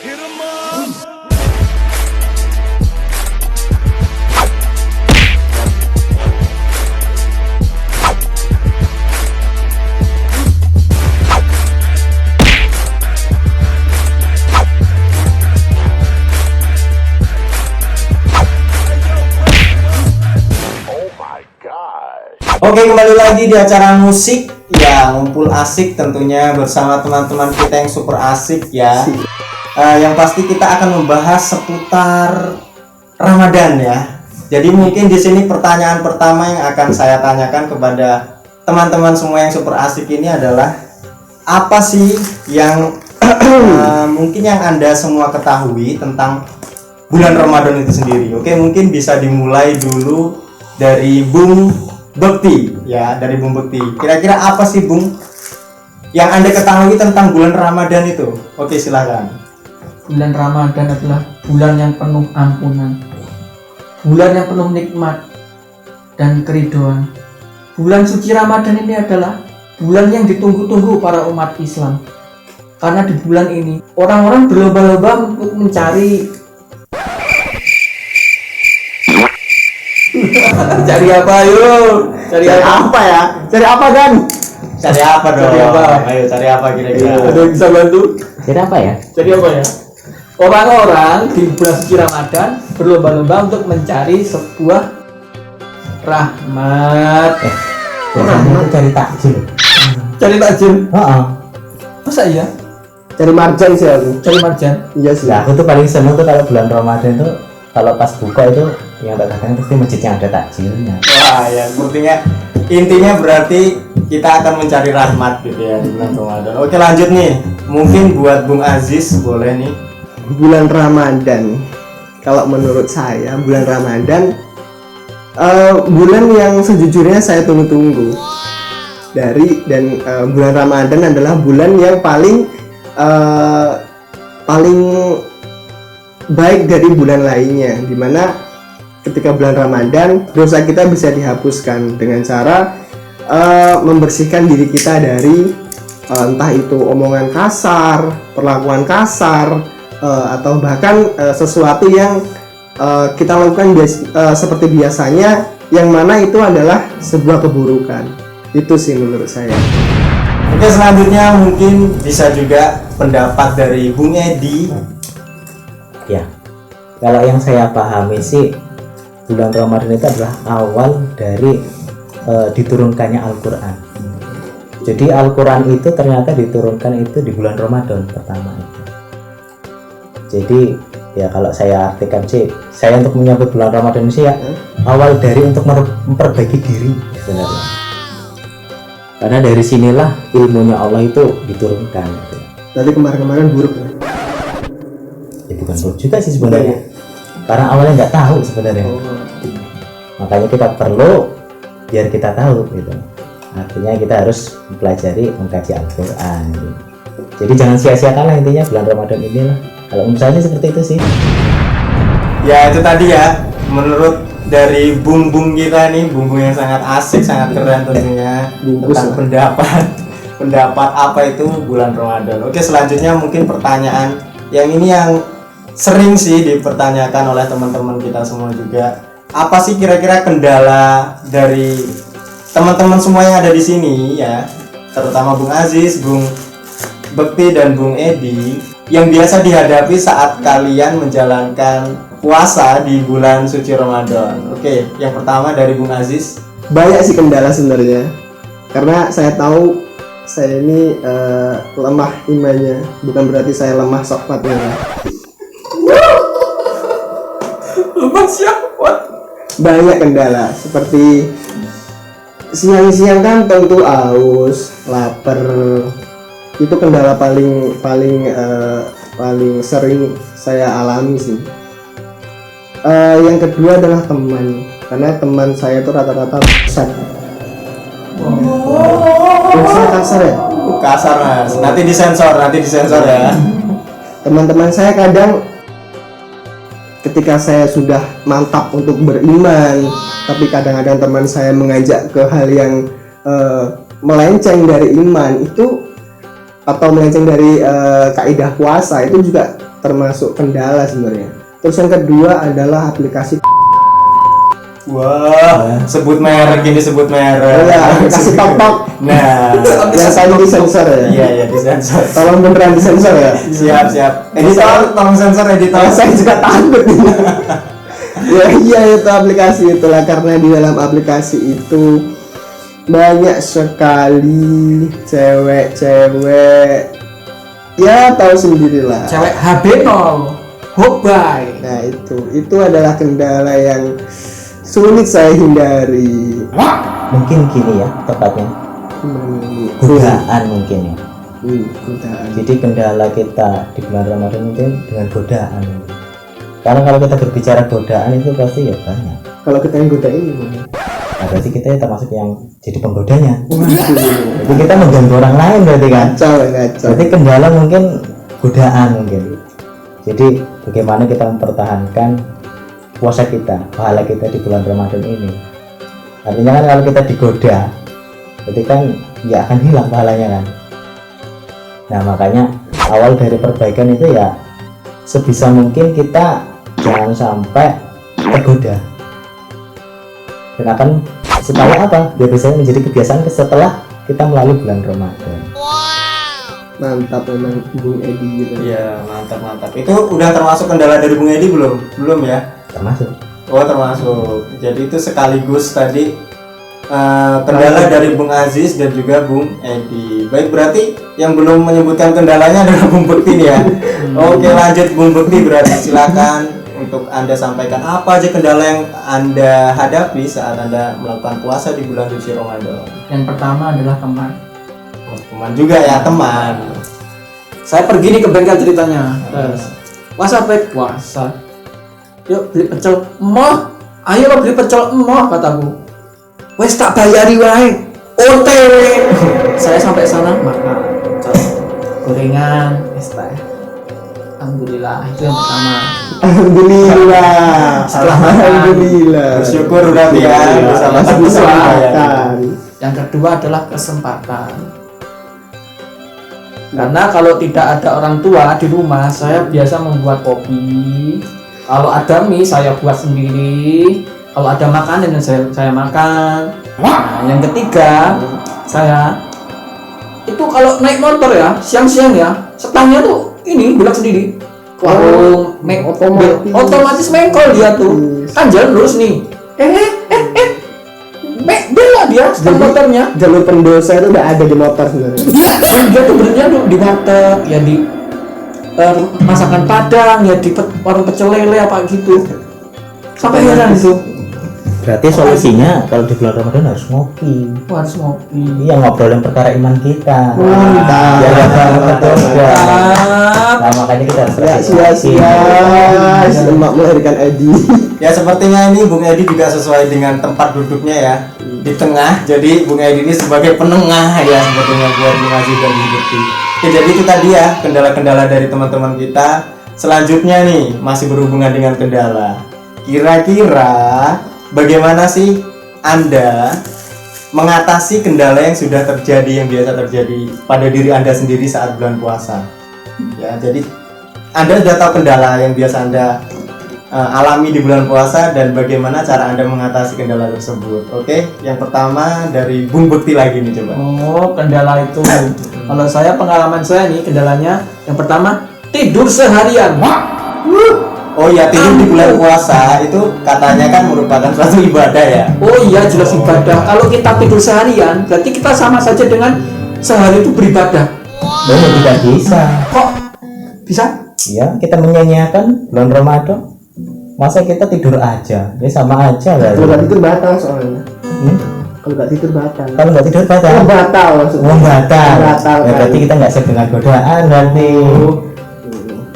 Oke, kembali lagi di acara musik ya, ngumpul asik tentunya bersama teman-teman kita yang super asik ya. Yang pasti kita akan membahas seputar Ramadan ya. Jadi mungkin di sini pertanyaan pertama yang akan saya tanyakan kepada teman-teman semua yang super asik ini adalah apa sih yang mungkin yang Anda semua ketahui tentang bulan Ramadan itu sendiri. Oke, mungkin bisa dimulai dulu dari Bung Bekti ya, dari Bung Bekti. Kira-kira apa sih Bung yang Anda ketahui tentang bulan Ramadan itu? Oke, silahkan. Bulan Ramadan adalah bulan yang penuh ampunan, bulan yang penuh nikmat dan keridoan. Bulan suci Ramadan ini adalah bulan yang ditunggu-tunggu para umat Islam, karena di bulan ini orang-orang berlomba-lomba untuk mencari cari apa yuk? Cari apa ya? Cari apa kan? Cari apa dong? Cari apa? Ayo cari apa kira-kira? Ada yang bisa bantu? Jadi apa ya? Cari apa ya? Orang-orang di bulan suci Ramadan berlomba-lomba untuk mencari sebuah rahmat. Biasanya itu cari takjil. Cari takjil? Masa iya? Cari marjan sih aku. Cari marjan? Iya sih. Nah, aku tuh paling seneng tuh kalau bulan Ramadan tuh kalau pas buka itu yang tak kadang pasti masjidnya ada takjilnya. Wah ya, intinya berarti kita akan mencari rahmat gitu ya di bulan Ramadan. Oke, lanjut nih. Mungkin buat Bung Aziz boleh nih. Bulan Ramadan, kalau menurut saya bulan Ramadan bulan yang sejujurnya saya tunggu-tunggu bulan Ramadan adalah bulan yang paling baik dari bulan lainnya, dimana ketika bulan Ramadan dosa kita bisa dihapuskan dengan cara membersihkan diri kita dari entah itu omongan kasar, perlakuan kasar, atau bahkan sesuatu yang kita lakukan seperti biasanya, yang mana itu adalah sebuah keburukan. Itu sih menurut saya. Oke, selanjutnya mungkin bisa juga pendapat dari Bung Edi. Ya, kalau yang saya pahami sih bulan Ramadan itu adalah awal dari diturunkannya Al-Quran. Jadi Al-Quran itu ternyata diturunkan itu di bulan Ramadan pertama itu. Jadi ya kalau saya artikan sih, saya untuk menyambut bulan Ramadan sih ya awal dari untuk memperbaiki diri sebenarnya. Karena dari sinilah ilmunya Allah itu diturunkan. Tadi kemarin-kemarin buruk. Ya bukan buruk juga sih sebenarnya. Karena awalnya nggak tahu sebenarnya. Makanya kita perlu biar kita tahu gitu. Artinya kita harus mempelajari, mengkaji Al-Quran. Jadi jangan sia-siakan lah intinya bulan Ramadan ini lah. Kalau menurut saya seperti itu sih. Ya itu tadi ya, menurut dari bung-bung kita nih, bung-bung yang sangat asik, sangat keren tentunya tentang pendapat apa itu bulan Ramadan. Oke, selanjutnya mungkin pertanyaan yang ini yang sering sih dipertanyakan oleh teman-teman kita semua juga. Apa sih kira-kira kendala dari teman-teman semua yang ada di sini ya, terutama Bung Aziz, Bung Bekti dan Bung Edi, yang biasa dihadapi saat kalian menjalankan puasa di bulan suci Ramadan? Oke, yang pertama dari Bung Aziz. Banyak sih kendala sebenarnya, karena saya tahu saya ini lemah imannya, bukan berarti saya lemah soklatnya. Lemah siapa? Banyak kendala, seperti siang-siang kan tentu aus, lapar. Itu kendala paling sering saya alami sih. Yang kedua adalah teman, karena teman saya itu rata-rata besar. Saya kasar ya? Kasar mas, nanti disensor ya. Teman-teman saya kadang ketika saya sudah mantap untuk beriman, tapi kadang-kadang teman saya mengajak ke hal yang melenceng dari iman, itu atau melenceng dari kaidah puasa itu juga termasuk kendala sebenarnya. Terus yang kedua adalah aplikasi Wah, sebut merek ini, sebut merek. aplikasi TokTok. Nah, Yang tadi disensor ya. iya ya disensor. Tolong beneran disensor ya. Siap. Editor, tolong sensor editor. Saya juga takut. Ya iya itu aplikasi itulah, karena di dalam aplikasi itu banyak sekali cewek-cewek, ya tahu sendirilah. Cewek HB0 Hobay. Nah itu adalah kendala yang sulit saya hindari. Mungkin gini ya tepatnya, godaan mungkin ya. Godaan. Jadi kendala kita di bulan Ramadan mungkin dengan godaan. Karena kalau kita berbicara godaan itu pasti ya banyak. Kalau kita yang godain gimana? Nah, berarti kita ya termasuk yang jadi penggodanya. Jadi kita mengganggu orang lain berarti kan. Kacau. Berarti kendala mungkin godaan mungkin. Jadi bagaimana kita mempertahankan puasa kita, pahala kita di bulan Ramadan ini. Artinya kan kalau kita digoda, berarti kan ya akan hilang pahalanya kan. Nah makanya awal dari perbaikan itu ya sebisa mungkin kita jangan sampai tergoda. Dan akan supaya apa? Biar bisa menjadi kebiasaan setelah kita melalui bulan Ramadan. Mantap memang Bung Edi gitu. Iya, mantap. Itu udah termasuk kendala dari Bung Edi belum? Belum ya? Termasuk. Oh termasuk. Jadi itu sekaligus tadi kendala dari Bung Aziz dan juga Bung Edi. Baik, berarti yang belum menyebutkan kendalanya adalah Bung Bekti nih ya. Oke, lanjut Bung Bekti, berarti silakan untuk Anda sampaikan apa aja kendala yang Anda hadapi saat Anda melakukan puasa di bulan suci Ramadan. Yang pertama adalah teman. Teman juga ya, teman. Saya pergi nih ke bengkel ceritanya. Terus puasa pet puasa. Yuk beli pecel emoh. Ayo lo beli pecel emoh kataku. Wes tak bayari wae. OTW. Saya sampai sana makan pecel, gorengan, es teh. Alhamdulillah itu yang pertama. Alhamdulillah. Setelah makan. Alhamdulillah. Bersyukur berarti ya bisa Masih bisa makan. makan. Yang kedua adalah kesempatan. Karena kalau tidak ada orang tua di rumah, saya biasa membuat kopi. Kalau ada mie, saya buat sendiri. Kalau ada makanan, saya makan. Nah, yang ketiga, saya itu kalau naik motor ya, siang-siang ya, setangnya tuh ini belok sendiri. Warung otomatis mengkol dia tuh. Kan jalan lurus nih. Belok dia setang motornya. Jalur pendosa itu udah ada di motor sebenarnya. Dia tuh berhenti tuh di warteg, ya di masakan Padang, ya di warung pecel lele apa gitu. Sampai heran itu. Berarti solusinya kalau di bulan Ramadan harus ngopi. Harus ngopi. Iya, ngobrolin perkara iman kita. Mantap. Ya, tergoda. Mantap. Nah makanya kita harus Ya sia-sia Emak melahirkan Edi. Ya sepertinya ini Bung Edi juga sesuai dengan tempat duduknya ya, di tengah. Jadi Bung Edi ini sebagai penengah ya sebetulnya buat Bung Aziz dan Bung Bekti. Oke, jadi itu tadi ya kendala-kendala dari teman-teman kita. Selanjutnya nih masih berhubungan dengan kendala. Kira-kira bagaimana sih Anda mengatasi kendala yang sudah terjadi, yang biasa terjadi pada diri Anda sendiri saat bulan puasa? Ya, jadi Anda sudah tahu kendala yang biasa Anda alami di bulan puasa dan bagaimana cara Anda mengatasi kendala tersebut. Oke, yang pertama dari Bung Bekti lagi nih coba. Oh, kendala itu. Kalau saya, pengalaman saya nih, kendalanya yang pertama tidur seharian. Oh ya, tidur di bulan puasa itu katanya kan merupakan suatu ibadah ya. Oh iya, jelas ibadah. Kalau kita tidur seharian, berarti kita sama saja dengan sehari itu beribadah. Oh, tidak bisa. Kok bisa? Ya, kita menyanyiakan bulan Ramadan. Masa kita tidur aja? Ya sama aja lah. Kalau nggak tidur batal soalnya. Kalau nggak tidur batal. Kalau nggak tidur batal. Oh, batal maksudnya. Oh, batal. Batal, Ya, berarti kita nggak siap dengan godaan berarti.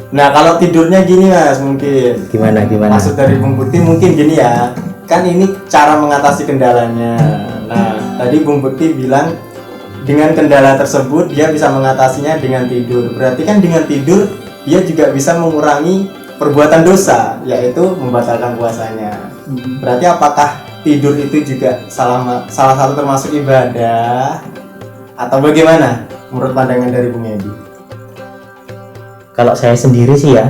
Nah, kalau tidurnya gini Mas, mungkin Gimana? maksud dari Bung Bekti mungkin gini ya. Kan ini cara mengatasi kendalanya. Nah, tadi Bung Bekti bilang dengan kendala tersebut dia bisa mengatasinya dengan tidur. Berarti kan dengan tidur dia juga bisa mengurangi perbuatan dosa, yaitu membatalkan puasanya. Berarti apakah tidur itu juga salah satu termasuk ibadah atau bagaimana? menurut pandangan dari Bung Edi? Kalau saya sendiri sih ya,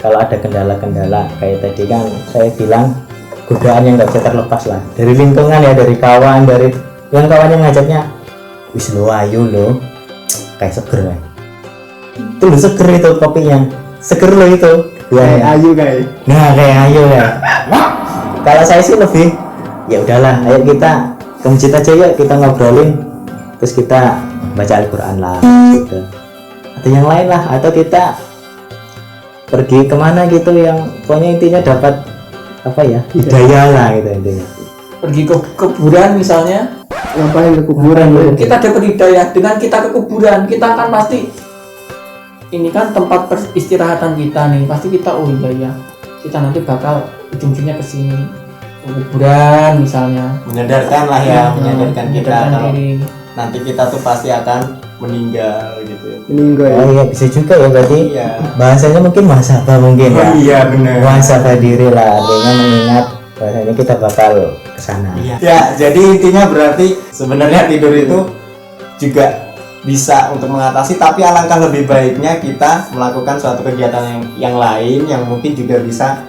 kalau ada kendala-kendala kayak tadi kan saya bilang godaan yang nggak bisa terlepas lah dari lingkungan ya, dari kawan, dari yang kawannya ngajaknya wis lo ayo lo kayak seger ya. Itu lo seger itu kopinya, seger lo itu Kayak ayu kayak. nah kayak ayo ya. Kalau saya sih lebih ya udahlah, ayo kita ke masjid aja yuk, kita ngobrolin terus kita baca Al-Quran lah gitu, atau yang lain lah, atau kita pergi kemana gitu yang pokoknya intinya dapat apa ya, hidayah lah gitu intinya. Pergi ke kuburan misalnya, Ngapain ke kuburan lo? kita dapat hidayah. Dengan kita ke kuburan, kita kan pasti ini kan tempat peristirahatan kita nih, pasti kita oh iya ya, kita nanti bakal ujung-ujungnya ke sini, ke kuburan misalnya. Menyadarkan lah ya, menyadarkan kita kalau diri. nanti kita tuh pasti akan meninggal gitu. Meninggal ya. Oh iya bisa juga ya, berarti Iya. bahasanya mungkin muhasabah mungkin ya. Iya benar. Muhasabah diri lah dengan mengingat bahasanya kita bakal kesana. Iya. Ya, jadi intinya berarti sebenarnya tidur itu juga bisa untuk mengatasi, tapi alangkah lebih baiknya kita melakukan suatu kegiatan yang lain yang mungkin juga bisa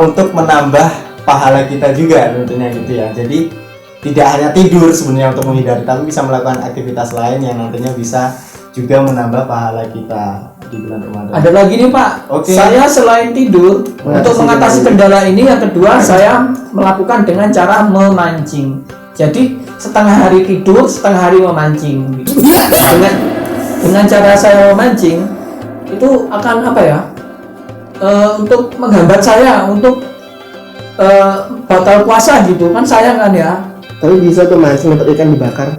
untuk menambah pahala kita juga tentunya gitu ya. Jadi tidak hanya tidur sebenarnya untuk menghindari, tapi bisa melakukan aktivitas lain yang nantinya bisa juga menambah pahala kita di bulan Ramadan. Ada lagi nih Pak, Oke. saya selain tidur untuk mengatasi kendala ini, yang kedua saya melakukan dengan cara memancing. Jadi setengah hari tidur, setengah hari memancing. Gitu. Dengan cara saya memancing itu akan apa ya? Untuk menghambat saya untuk batal puasa gitu kan, sayang kan ya. Tapi bisa tuh mancing dapat ikan dibakar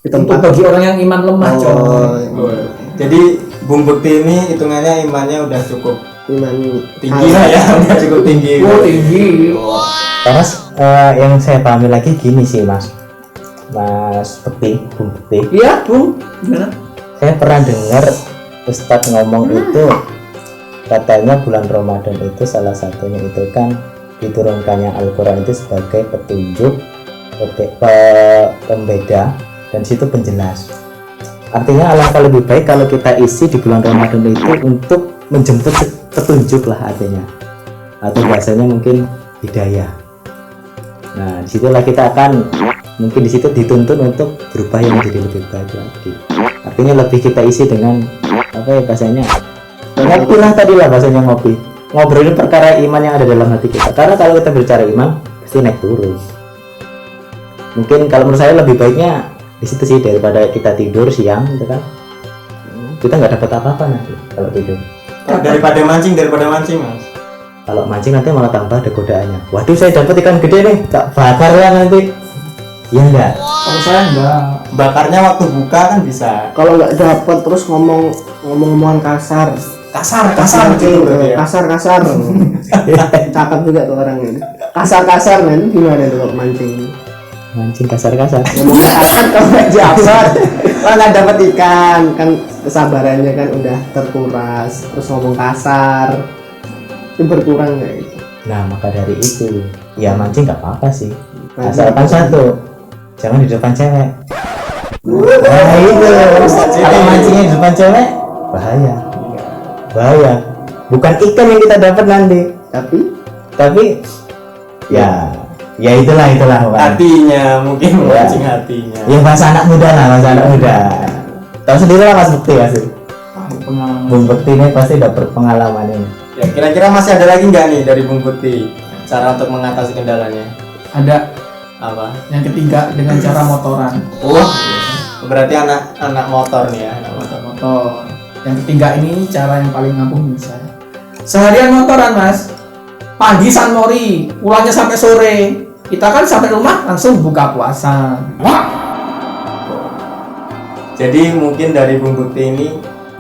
di Untuk tempat. bagi orang yang iman lemah, coy. Oh, jadi Bung Bekti ini hitungannya imannya udah cukup Iman tinggi lah ya, udah cukup tinggi. Oh, tinggi. Karena yang saya pahami lagi gini sih Mas Bekti, Bung Bekti. Iya, Bung. Gimana? Saya pernah dengar Ustadz ngomong itu, katanya bulan Ramadan itu salah satunya itu kan diturunkannya Al-Quran itu sebagai petunjuk, pembeda, dan situ penjelas. Artinya alangkah lebih baik kalau kita isi di bulan Ramadan itu untuk menjemput petunjuk lah artinya, atau bahasanya mungkin hidayah. Nah disitulah kita akan mungkin disitu dituntun untuk berubah yang menjadi lebih baik lagi. Artinya lebih kita isi dengan apa ya bahasanya, ngopi lah tadi lah bahasanya, ngobrolin perkara iman yang ada dalam hati kita. Karena kalau kita bicara iman pasti naik turun. Mungkin kalau menurut saya lebih baiknya di situ sih, daripada kita tidur siang gitu kan, kita nggak dapat apa-apa nanti kalau tidur. Daripada mancing Mas. Kalau mancing nanti malah tambah ada godaannya. Waduh saya dapat ikan gede nih, tak bakar lah nanti. Ya enggak. Kalau saya enggak. Bakarnya waktu buka kan bisa. Kalau nggak dapat terus ngomong-ngomongan kasar Gitu berarti ya. kasar cakep juga tuh orang ini. Kasar men, gimana tuh kalau mancing? Mancing kasar-kasar. Ngomongnya kasar kalau nggak dapat, kalau nggak dapat ikan kan kesabarannya kan udah terkuras, terus ngomong kasar itu berkurang nggak itu? Nah maka dari itu ya mancing nggak apa-apa sih, Mancing asalkan apa? satu, jangan di depan cewek. Nah itu kalau mancingnya di depan cewek bahaya. Bukan ikan yang kita dapat nanti, tapi ya itulah pokoknya. Hatinya mungkin memancing hatinya. Ya bahasa anak muda lah, bahasa anak muda. Tahu sendiri lah Mas Bekti pasti. Pengalaman. Bung Bekti ini pasti udah berpengalaman ini. Ya kira-kira masih ada lagi nggak nih dari Bung Bekti cara untuk mengatasi kendalanya? Ada Apa? yang ketiga dengan cara motoran. Berarti anak motor nih ya, anak motor. Motor. Yang ketiga ini cara yang paling ampuh menurut saya. Seharian motoran Mas. Pagi San Mori, pulangnya sampai sore. Kita kan sampai rumah langsung buka puasa. Jadi mungkin dari Bung Bekti ini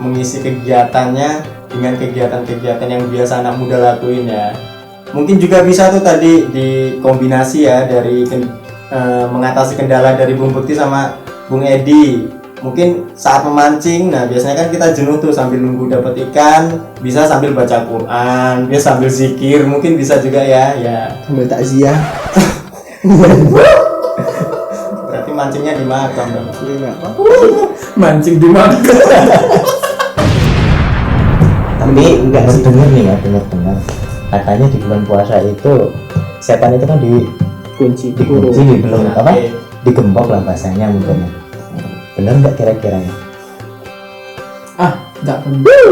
mengisi kegiatannya dengan kegiatan-kegiatan yang biasa anak muda lakuin ya. Mungkin juga bisa tuh tadi dikombinasi ya dari mengatasi kendala dari Bung Bekti sama Bung Edi. Mungkin saat memancing, nah biasanya kan kita jenuh tuh sambil nunggu dapat ikan, bisa sambil baca Quran, bisa sambil zikir, mungkin bisa juga ya. Sambil takziah. Berarti mancingnya di makam dong. Mancing di mana? Tapi enggak sih, dengar nih ya, dengar katanya di bulan puasa itu setan itu kan Kunci, dikunci, belum Nah, apa, oke. digembok lah bahasanya mungkin. Benar nggak kira-kira ya? Enggak benar.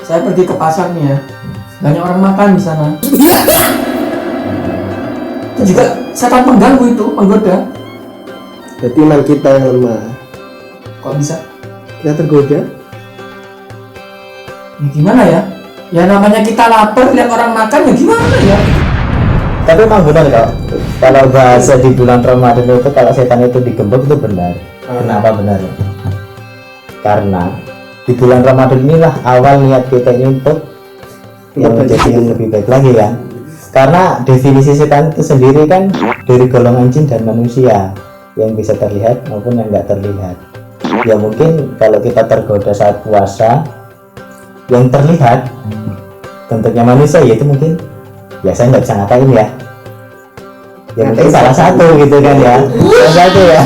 Saya pergi ke pasar nih ya. Banyak orang makan di sana. Itu juga setan pengganggu itu, penggoda. Berarti iman kita yang lemah. Kok bisa? Kita tergoda. Ya gimana ya? Ya namanya kita lapar lihat orang makan ya gimana ya? Tapi emang benar kok, kalau bahasa di bulan Ramadan itu kalau setan itu digembok itu benar. Kenapa benar? Karena di bulan Ramadan inilah awal niat kita ini untuk yang menjadi yang lebih baik lagi kan. Karena definisi setan itu sendiri kan dari golongan jin dan manusia yang bisa terlihat maupun yang nggak terlihat. Ya mungkin kalau kita tergoda saat puasa, yang terlihat bentuknya manusia yaitu mungkin ya saya nggak bisa ngatain ya. Ya mungkin salah satu gitu kan ya. Salah satu ya.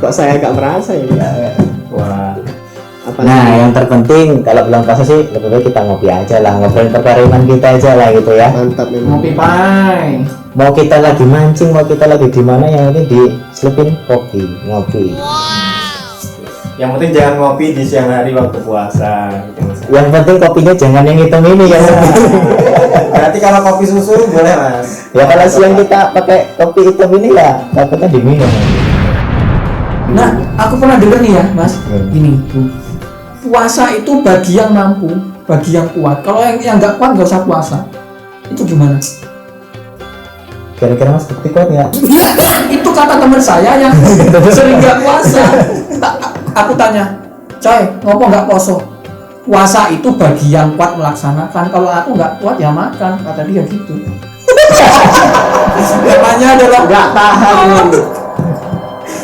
Kok saya agak merasa ini? Wah. Apa Nah, yang terpenting kalau bulan puasa sih lebih baik kita ngopi aja lah, ngobrolin perkara iman kita aja lah gitu ya. mantap memang. Ngopi pai. Mau kita lagi mancing, mau kita lagi di mana, yang penting diselipin kopi, ngopi. Yang penting jangan ngopi di siang hari waktu puasa gitu, Mas. Yang penting kopinya jangan yang hitam ini ya. Berarti kalau kopi susu boleh, Mas. Ya kalau siang kita pakai kopi hitam ini ya takutnya diminum. Nah, aku pernah dengar nih ya, Mas. Hmm. Gini, tuh. Puasa itu bagi yang mampu, bagi yang kuat. Kalau yang nggak kuat nggak usah puasa. Itu gimana? Kira-kira Mas bukti kuat ya? Itu kata teman saya yang sering nggak puasa. Aku tanya, coy, ngopo nggak poso? Puasa itu bagi yang kuat melaksanakan. Kalau aku nggak kuat ya makan, kata dia gitu. Namanya adalah Nggak tahan.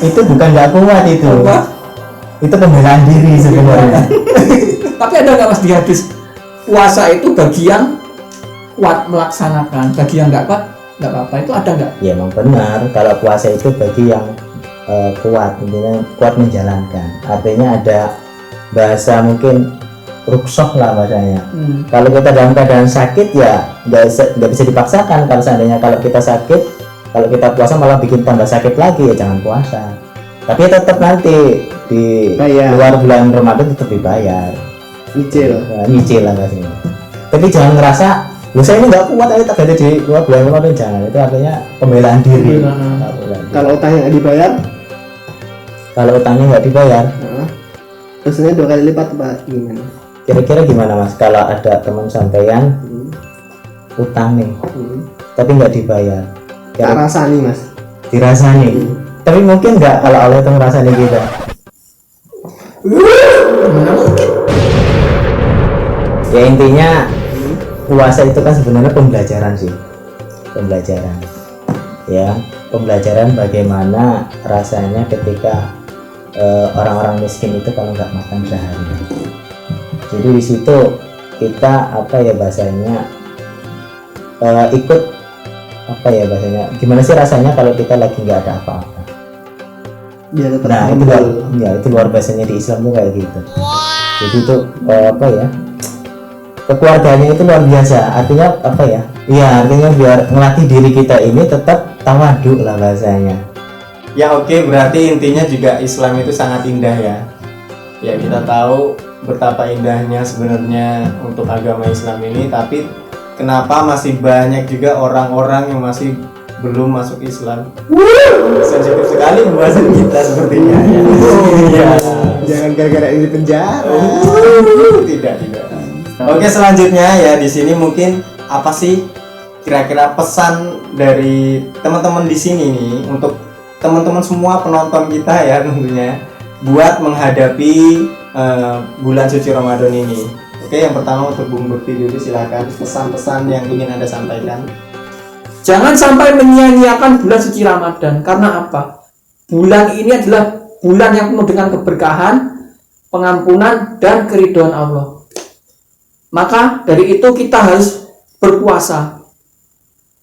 Itu bukan nggak kuat itu. Apa? Itu pembelaan diri sebenarnya. Tapi ada nggak Mas di hadis? Puasa itu bagi yang kuat melaksanakan, bagi yang nggak kuat nggak apa-apa. Itu ada nggak? Ya emang benar, kalau puasa itu bagi yang kuat, intinya kuat menjalankan. Artinya ada bahasa mungkin ruksoh lah bahasanya. Kalau kita dalam keadaan sakit ya nggak bisa dipaksakan. Kalau seandainya kalau kita sakit, kalau kita puasa malah bikin tambah sakit lagi, ya jangan puasa. Tapi tetap nanti di Bayar. luar bulan Ramadan tetap dibayar. Nyicil. Nah, nyicil lah bahasanya. Tapi jangan ngerasa lu saya ini nggak kuat, ayo tak ada di luar bulan Ramadan, jangan. Itu artinya pembelaan diri. Pembelaan. Kalau utangnya nggak dibayar, Kalau utangnya nggak dibayar, nah, dosanya 2 kali lipat Pak. Gimana? kira-kira gimana Mas kalau ada teman sampeyan utang nih tapi nggak dibayar? Tak rasani Mas. Dirasani. Tapi mungkin nggak kalau Allah itu ngerasani kita? Ya intinya puasa itu kan sebenarnya pembelajaran sih, pembelajaran ya, pembelajaran bagaimana rasanya ketika orang-orang miskin itu kalau nggak makan sehari. Jadi di situ kita apa ya bahasanya ikut apa ya bahasanya, gimana sih rasanya kalau kita lagi nggak ada apa-apa. Biar tetap Nah itu humble. ya itu luar biasanya di Islam tuh kayak gitu. Jadi itu apa ya, kekeluarganya itu luar biasa. Artinya apa ya, iya artinya biar ngelatih diri kita ini tetap tawadhu lah bahasanya. Ya oke, berarti intinya juga Islam itu sangat indah ya. Ya kita tahu betapa indahnya sebenarnya untuk agama Islam ini, tapi kenapa masih banyak juga orang-orang yang masih belum masuk Islam? Sensitif sekali pembahasan kita sepertinya ya. Iya. Jangan gara-gara ini penjara. Tidak. Oke, selanjutnya ya di sini mungkin apa sih kira-kira pesan dari teman-teman di sini nih untuk teman-teman semua penonton kita ya tentunya buat menghadapi bulan suci Ramadan ini. Oke, yang pertama untuk Bung Bekti dulu, silakan pesan-pesan yang ingin Anda sampaikan. Jangan sampai menyia-nyiakan bulan suci Ramadan. Karena apa? Bulan ini adalah bulan yang penuh dengan keberkahan, pengampunan, dan keridhaan Allah. Maka dari itu kita harus berpuasa.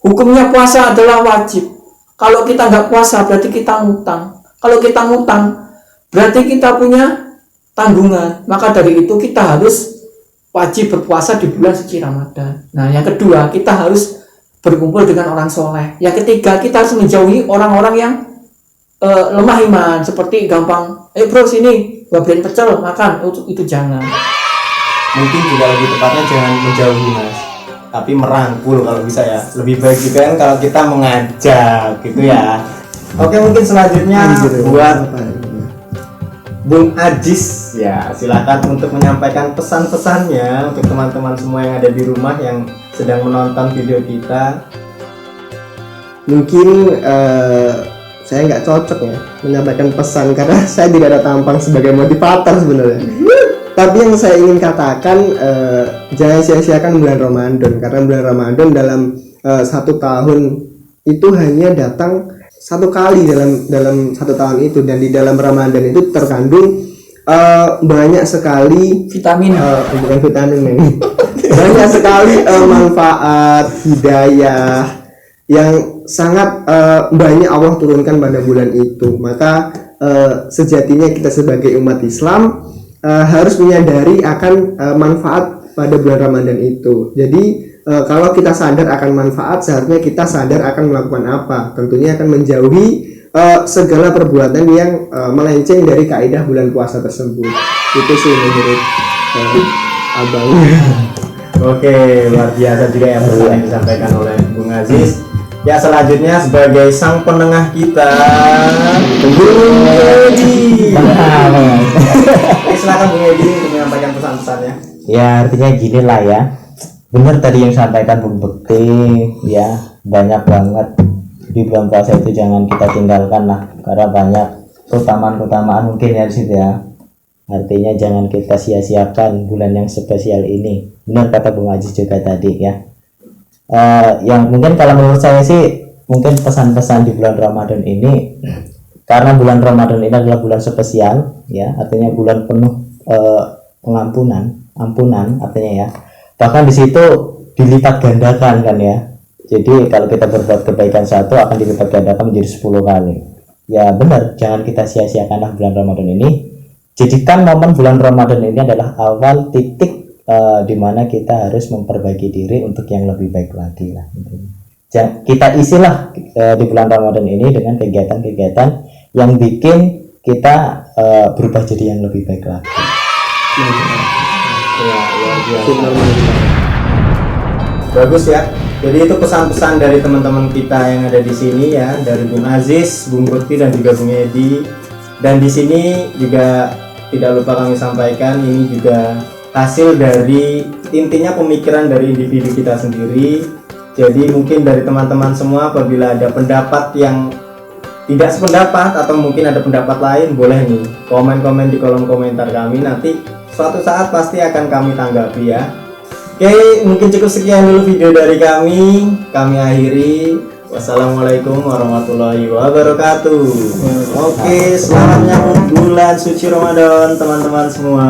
Hukumnya puasa adalah wajib. Kalau kita nggak puasa berarti kita ngutang. Kalau kita ngutang berarti kita punya tanggungan. Maka dari itu kita harus wajib berpuasa di bulan suci Ramadan. Nah, yang kedua, kita harus berkumpul dengan orang soleh. Yang ketiga, kita harus menjauhi orang-orang yang lemah iman, seperti gampang, bro sini, gua beliin pecel, makan, itu jangan. Mungkin juga lebih tepatnya jangan menjauhi mas, tapi merangkul kalau bisa ya. Lebih baik juga kan kalau kita mengajak gitu ya. Oke, mungkin selanjutnya buat Bung Ajis ya, silakan untuk menyampaikan pesan-pesannya untuk teman-teman semua yang ada di rumah yang sedang menonton video kita. Mungkin saya nggak cocok ya menyampaikan pesan karena saya tidak ada tampang sebagai motivator sebenarnya. Tapi yang saya ingin katakan, jangan sia-siakan bulan Ramadan, karena bulan Ramadan dalam 1 tahun itu hanya datang 1 kali dalam 1 tahun itu, dan di dalam Ramadan itu terkandung banyak sekali Vitamin. bukan vitamin men. Banyak sekali manfaat hidayah yang sangat banyak Allah turunkan pada bulan itu. Maka sejatinya kita sebagai umat Islam harus menyadari akan manfaat pada bulan Ramadan itu. Jadi kalau kita sadar akan manfaat, seharusnya kita sadar akan melakukan apa. Tentunya akan menjauhi segala perbuatan yang melenceng dari kaidah bulan puasa tersebut. Itu sih menurut abang. Oke, luar biasa juga yang pesan yang disampaikan oleh Bung Aziz. Ya, selanjutnya sebagai sang penengah kita, Bung Edi. Silakan Bung Edi untuk menyampaikan pesan-pesannya. Ya artinya gini lah ya, benar tadi yang disampaikan Bung Bekti ya, banyak banget di bulan puasa itu jangan kita tinggalkan lah, karena banyak keutamaan mungkin ya di situ ya. Artinya jangan kita sia-siakan bulan yang spesial ini. Benar kata Bung Aziz juga tadi ya. Yang mungkin kalau menurut saya sih, mungkin pesan-pesan di bulan Ramadan ini, karena bulan Ramadan ini adalah bulan spesial ya, artinya bulan penuh ampunan artinya ya. Bahkan di situ dilipat gandakan kan ya. Jadi kalau kita berbuat kebaikan 1 akan dilipat gandakan menjadi 10 kali. Ya benar, jangan kita sia-siakanlah bulan Ramadan ini. Jadikan momen bulan Ramadan ini adalah awal titik di mana kita harus memperbaiki diri untuk yang lebih baik lagi lah. Kita isilah di bulan Ramadan ini dengan kegiatan-kegiatan yang bikin kita berubah jadi yang lebih baik lagi. Ya, luar biasa. Bagus ya. Jadi itu pesan-pesan dari teman-teman kita yang ada di sini ya, dari Bung Aziz, Bung Bekti dan juga Bung Edi. Dan di sini juga tidak lupa kami sampaikan, ini juga hasil dari intinya pemikiran dari individu kita sendiri. Jadi mungkin dari teman-teman semua apabila ada pendapat yang tidak sependapat atau mungkin ada pendapat lain, boleh nih komen-komen di kolom komentar kami, nanti suatu saat pasti akan kami tanggapi ya. Oke, mungkin cukup sekian dulu video dari kami akhiri. Wassalamualaikum warahmatullahi wabarakatuh. Oke, selamat menyambut bulan suci Ramadan teman-teman semua.